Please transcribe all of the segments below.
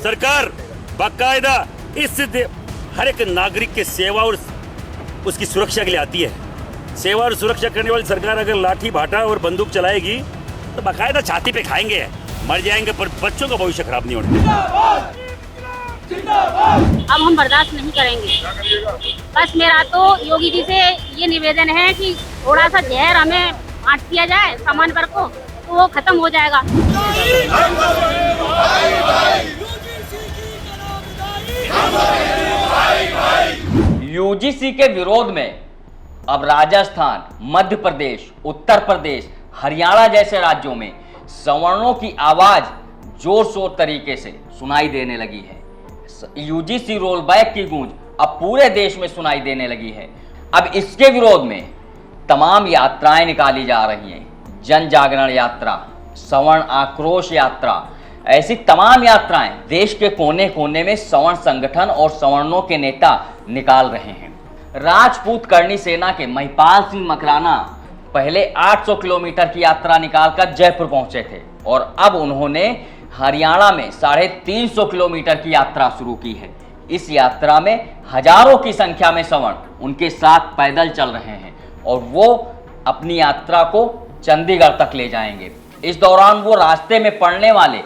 सरकार बाकायदा हर एक नागरिक के सेवा और उसकी सुरक्षा के लिए आती है। सेवा और सुरक्षा करने वाली सरकार अगर लाठी भाटा और बंदूक चलाएगी तो बाकायदा छाती पे खाएंगे, मर जाएंगे, पर बच्चों का भविष्य खराब नहीं होना। अब हम बर्दाश्त नहीं करेंगे। बस मेरा तो योगी जी से ये निवेदन है कि थोड़ा सा जहर हमें बांट दिया जाए सामान्य वर्ग को, तो वो खत्म हो जाएगा। यूजीसी के विरोध में अब राजस्थान, मध्य प्रदेश, उत्तर प्रदेश, हरियाणा जैसे राज्यों में सवर्णों की आवाज जोर शोर तरीके से सुनाई देने लगी है। यूजीसी रोल बैक की गूंज अब पूरे देश में सुनाई देने लगी है। अब इसके विरोध में तमाम यात्राएं निकाली जा रही हैं। जन जागरण यात्रा, सवर्ण आक्रोश यात्रा, ऐसी तमाम यात्राएं देश के कोने कोने में सवर्ण संगठन और सवर्णों के नेता निकाल रहे हैं। राजपूत करणी सेना के महिपाल सिंह मकराना पहले 800 किलोमीटर की यात्रा निकालकर जयपुर पहुंचे थे और अब उन्होंने हरियाणा में 350 किलोमीटर की यात्रा शुरू की है। इस यात्रा में हजारों की संख्या में सवर्ण उनके साथ पैदल चल रहे हैं और वो अपनी यात्रा को चंडीगढ़ तक ले जाएंगे। इस दौरान वो रास्ते में पड़ने वाले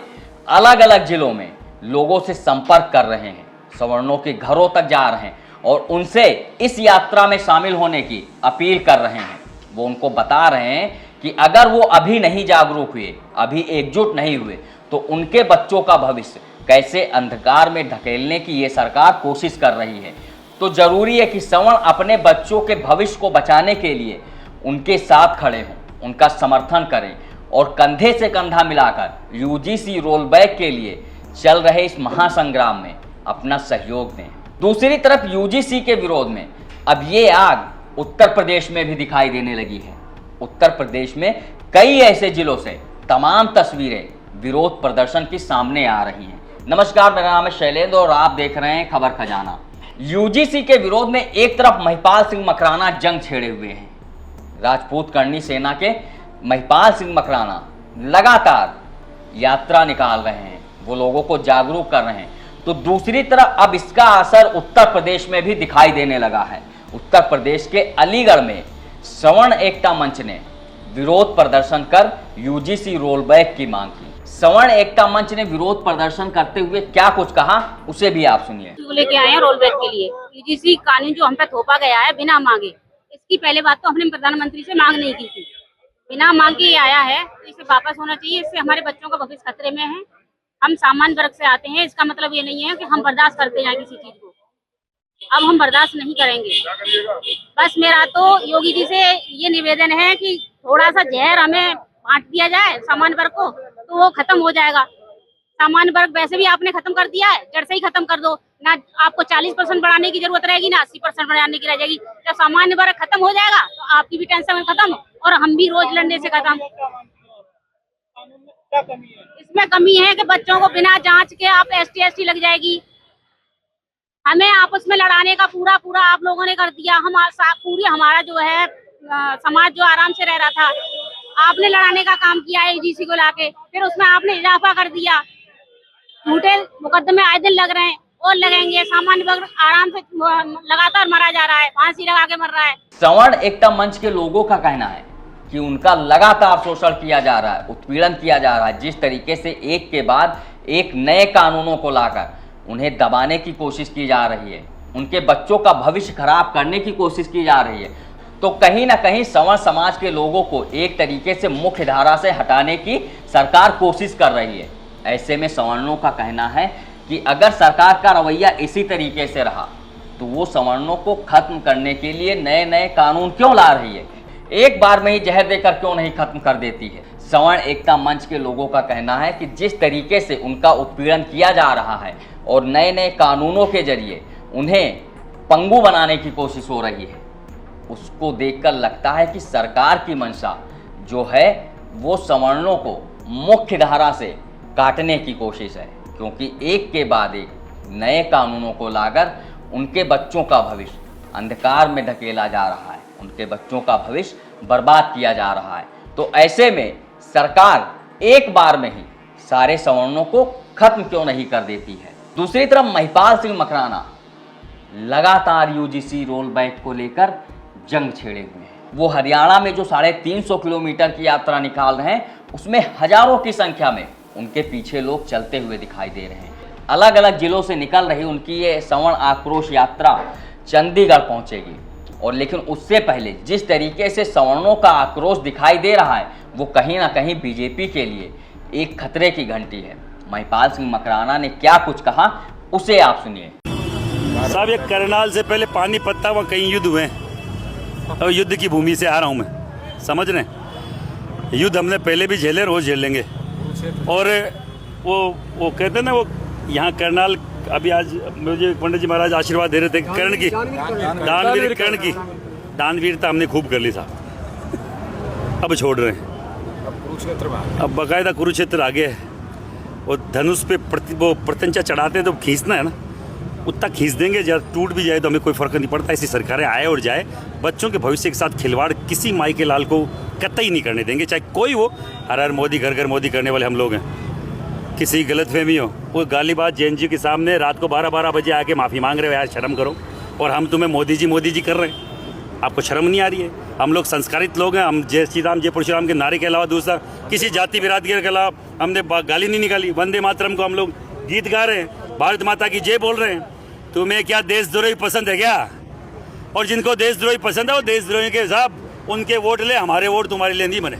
अलग अलग जिलों में लोगों से संपर्क कर रहे हैं, सवर्णों के घरों तक जा रहे हैं और उनसे इस यात्रा में शामिल होने की अपील कर रहे हैं। वो उनको बता रहे हैं कि अगर वो अभी नहीं जागरूक हुए, अभी एकजुट नहीं हुए, तो उनके बच्चों का भविष्य कैसे अंधकार में ढकेलने की ये सरकार कोशिश कर रही है। तो जरूरी है कि सवर्ण अपने बच्चों के भविष्य को बचाने के लिए उनके साथ खड़े हों, उनका समर्थन करें और कंधे से कंधा मिलाकर यूजीसी रोल बैक के लिए चल रहे इस महासंग्राम में अपना सहयोग दें। दूसरी तरफ यूजीसी के विरोध में अब ये आग उत्तर प्रदेश में भी दिखाई देने लगी है। उत्तर प्रदेश में कई ऐसे जिलों से तमाम तस्वीरें विरोध प्रदर्शन की सामने आ रही हैं। नमस्कार, मेरा नाम है शैलेंद्र और आप देख रहे हैं खबर खजाना। यूजीसी के विरोध में एक तरफ महिपाल सिंह मकराना जंग छेड़े हुए हैं। राजपूत करणी सेना के महिपाल सिंह मकराना लगातार यात्रा निकाल रहे हैं, वो लोगों को जागरूक कर रहे हैं। तो दूसरी तरफ अब इसका असर उत्तर प्रदेश में भी दिखाई देने लगा है। उत्तर प्रदेश के अलीगढ़ में सवर्ण एकता मंच ने विरोध प्रदर्शन कर यूजीसी रोल बैक की मांग की। सवर्ण एकता मंच ने विरोध प्रदर्शन करते हुए क्या कुछ कहा, उसे भी आप सुनिए। लेके आए हैं रोल बैक के लिए। यूजीसी कानून जो हम पे थोपा गया है बिना मांगे, इसकी पहले बात तो हमने प्रधानमंत्री से मांग नहीं की थी, बिना मांग के आया है, तो इसे वापस होना चाहिए। इससे हमारे बच्चों का भविष्य खतरे में है। हम सामान्य वर्ग से आते हैं, इसका मतलब ये नहीं है कि हम बर्दाश्त करते हैं किसी चीज को। अब हम बर्दाश्त नहीं करेंगे। बस मेरा तो योगी जी से ये निवेदन है कि थोड़ा सा जहर हमें बांट दिया जाए सामान्य वर्ग को, तो वो खत्म हो जाएगा। सामान्य वर्ग वैसे भी आपने खत्म कर दिया है, जड़ से ही खत्म कर दो ना। आपको 40% बढ़ाने की जरूरत रहेगी ना 80% बढ़ाने की रह जाएगी। जब सामान्य वर्ग खत्म हो जाएगा तो आपकी भी टेंशन खत्म और हम भी रोज लड़ने से खत्म। इसमें कमी है कि बच्चों को बिना जांच के आप ST लग जाएगी। हमें आपस में लड़ाने का पूरा आप लोगों ने कर दिया। हम पूरी हमारा जो है समाज जो आराम से रह रहा था, आपने लड़ाने का काम किया है यूजीसी को लाके, फिर उसमें आपने इजाफा कर दिया। झूठे मुकदमे आए दिन लग रहे हैं और लगेंगे। सामान्य वर्ग आराम से लगातार मरा जा रहा है, फांसी लगा के मर रहा है। सवर्ण एकता मंच के लोगों का कहना है कि उनका लगातार शोषण किया जा रहा है, उत्पीड़न किया जा रहा है। जिस तरीके से एक के बाद एक नए कानूनों को लाकर उन्हें दबाने की कोशिश की जा रही है, उनके बच्चों का भविष्य खराब करने की कोशिश की जा रही है, तो कहीं ना कहीं सवर्ण समाज के लोगों को एक तरीके से मुख्य धारा से हटाने की सरकार कोशिश कर रही है। ऐसे में सवर्णों का कहना है कि अगर सरकार का रवैया इसी तरीके से रहा तो वो सवर्णों को खत्म करने के लिए नए नए कानून क्यों ला रही है, एक बार में ही जहर देकर क्यों नहीं खत्म कर देती है। सवर्ण एकता मंच के लोगों का कहना है कि जिस तरीके से उनका उत्पीड़न किया जा रहा है और नए नए कानूनों के जरिए उन्हें पंगु बनाने की कोशिश हो रही है, उसको देखकर लगता है कि सरकार की मंशा जो है वो सवर्णों को मुख्य धारा से काटने की कोशिश है, क्योंकि एक के बाद एक नए कानूनों को लाकर उनके बच्चों का भविष्य अंधकार में ढकेला जा रहा है, उनके बच्चों का भविष्य बर्बाद किया जा रहा है। तो ऐसे में सरकार एक बार में ही सारे सवर्णों को खत्म क्यों नहीं कर देती है। दूसरी तरफ महिपाल सिंह मकराना लगातार यूजीसी रोल बैक को लेकर जंग छेड़े हुए हैं। वो हरियाणा में जो 350 किलोमीटर की यात्रा निकाल रहे हैं, उसमें हजारों की संख्या में उनके पीछे लोग चलते हुए दिखाई दे रहे हैं। अलग अलग जिलों से निकल रही उनकी ये सवर्ण आक्रोश यात्रा चंडीगढ़ पहुंचेगी। और लेकिन उससे पहले जिस तरीके से सवर्णों का आक्रोश दिखाई दे रहा है, वो कहीं ना कहीं बीजेपी के लिए एक खतरे की घंटी है। महिपाल सिंह मकराना ने क्या कुछ कहा, उसे आप सुनिए। साहब, ये करनाल से पहले पानीपत था, वहाँ कई युद्ध हुए हैं। और युद्ध की भूमि से आ रहा हूँ मैं, समझ रहे हैं। युद्ध हमने पहले भी झेले, रोज झेल लेंगे। और वो कहते हैं ना, वो यहाँ करनाल, अभी आज मुझे पंडित जी महाराज आशीर्वाद दे रहे थे कर्ण की, दानवीर कर्ण की दानवीरता हमने खूब कर ली साहब। अब छोड़ रहे हैं, अब बाकायदा कुरुक्षेत्र आगे है। वो धनुष पे वो प्रत्यंचा चढ़ाते हैं तो खींचना है ना, उतना खींच देंगे। जब टूट भी जाए तो हमें कोई फर्क नहीं पड़ता। ऐसी सरकारें आए और जाए, बच्चों के भविष्य के साथ खिलवाड़ किसी माई के लाल को कतई नहीं करने देंगे, चाहे कोई हो। हर हर मोदी, घर घर मोदी करने वाले हम लोग हैं। किसी गलतफहमी हो, वो गालीबाज जैन जी के सामने रात को 12-12 बजे आके माफ़ी मांग रहे हो, यार शर्म करो। और हम तुम्हें मोदी जी कर रहे हैं, आपको शर्म नहीं आ रही है? हम लोग संस्कारित लोग हैं। हम जय श्री राम, जय परशुराम के नारे के अलावा दूसरा किसी जाति बिरादरी के खिलाफ हमने गाली नहीं निकाली। वंदे मातरम को हम लोग गीत गा रहे हैं, भारत माता की जय बोल रहे हैं। तुम्हें क्या देशद्रोही पसंद है क्या? और जिनको देशद्रोही पसंद है, वो देशद्रोही के हिसाब उनके वोट ले, हमारे वोट तुम्हारे लिए नहीं बने।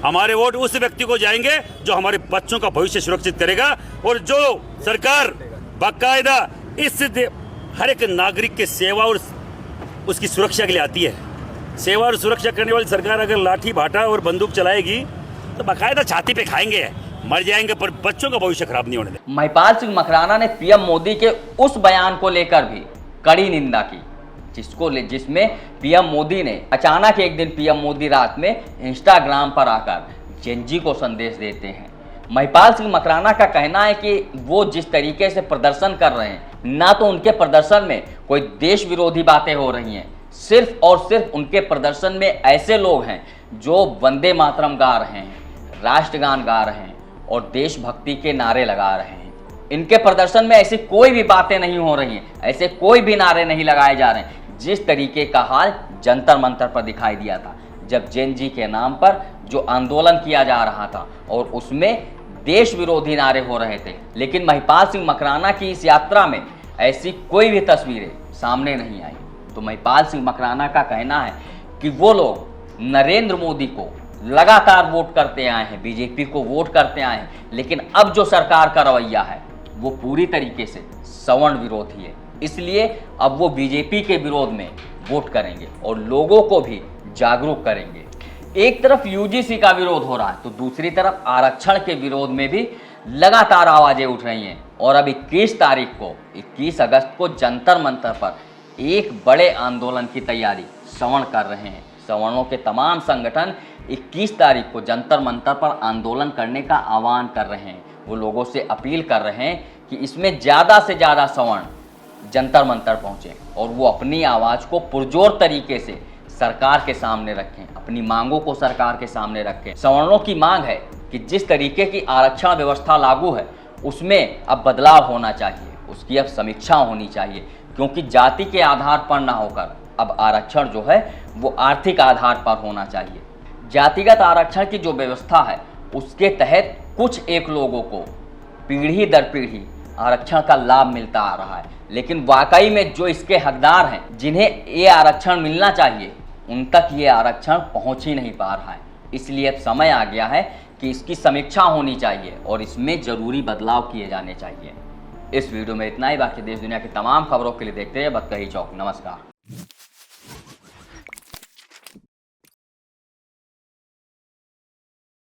हमारे वोट उस व्यक्ति को जाएंगे जो हमारे बच्चों का भविष्य सुरक्षित करेगा, और जो सरकार बाकायदा इस हर एक नागरिक के सेवा और उसकी सुरक्षा के लिए आती है। सेवा और सुरक्षा करने वाली सरकार अगर लाठी भाटा और बंदूक चलाएगी तो बाकायदा छाती पे खाएंगे, मर जाएंगे, पर बच्चों का भविष्य खराब नहीं होने देंगे। महिपाल सिंह मकराना ने पीएम मोदी के उस बयान को लेकर भी कड़ी निंदा की, जिसमें पीएम मोदी ने अचानक एक दिन पीएम मोदी रात में इंस्टाग्राम पर आकर जैन जी को संदेश देते हैं। महिपाल सिंह मकराना का कहना है कि वो जिस तरीके से प्रदर्शन कर रहे हैं, ना तो उनके प्रदर्शन में कोई देश विरोधी बातें हो रही हैं, सिर्फ और सिर्फ उनके प्रदर्शन में ऐसे लोग हैं जो वंदे मातरम गा रहे हैं, राष्ट्रगान गा रहे हैं और देशभक्ति के नारे लगा रहे हैं। इनके प्रदर्शन में ऐसी कोई भी बातें नहीं हो रही हैं, ऐसे कोई भी नारे नहीं लगाए जा रहे हैं जिस तरीके का हाल जंतर मंतर पर दिखाई दिया था, जब जैन जी के नाम पर जो आंदोलन किया जा रहा था और उसमें देश विरोधी नारे हो रहे थे। लेकिन महिपाल सिंह मकराना की इस यात्रा में ऐसी कोई भी तस्वीरें सामने नहीं आई। तो महिपाल सिंह मकराना का कहना है कि वो लोग नरेंद्र मोदी को लगातार वोट करते आए हैं, बीजेपी को वोट करते आए हैं, लेकिन अब जो सरकार का रवैया है वो पूरी तरीके से सवर्ण विरोधी है। इसलिए अब वो बीजेपी के विरोध में वोट करेंगे और लोगों को भी जागरूक करेंगे। एक तरफ यूजीसी का विरोध हो रहा है तो दूसरी तरफ आरक्षण के विरोध में भी लगातार आवाजें उठ रही हैं। और अब 21 अगस्त को जंतर मंतर पर एक बड़े आंदोलन की तैयारी सवर्ण कर रहे हैं। सवर्णों के तमाम संगठन 21 तारीख को जंतर मंतर पर आंदोलन करने का आह्वान कर रहे हैं। वो लोगों से अपील कर रहे हैं कि इसमें ज़्यादा से ज़्यादा सवर्ण जंतर मंतर पहुँचे और वो अपनी आवाज़ को पुरजोर तरीके से सरकार के सामने रखें, अपनी मांगों को सरकार के सामने रखें। सवर्णों की मांग है कि जिस तरीके की आरक्षण व्यवस्था लागू है उसमें अब बदलाव होना चाहिए, उसकी अब समीक्षा होनी चाहिए, क्योंकि जाति के आधार पर ना होकर अब आरक्षण जो है वो आर्थिक आधार पर होना चाहिए। जातिगत आरक्षण की जो व्यवस्था है उसके तहत कुछ एक लोगों को पीढ़ी दर पीढ़ी आरक्षण का लाभ मिलता आ रहा है, लेकिन वाकई में जो इसके हकदार हैं, जिन्हें ये आरक्षण मिलना चाहिए, उन तक ये आरक्षण पहुंच ही नहीं पा रहा है। इसलिए अब समय आ गया है कि इसकी समीक्षा होनी चाहिए और इसमें जरूरी बदलाव किए जाने चाहिए। इस वीडियो में इतना ही। बाकी देश दुनिया की तमाम खबरों के लिए देखते रहिए बतकही चौक। नमस्कार।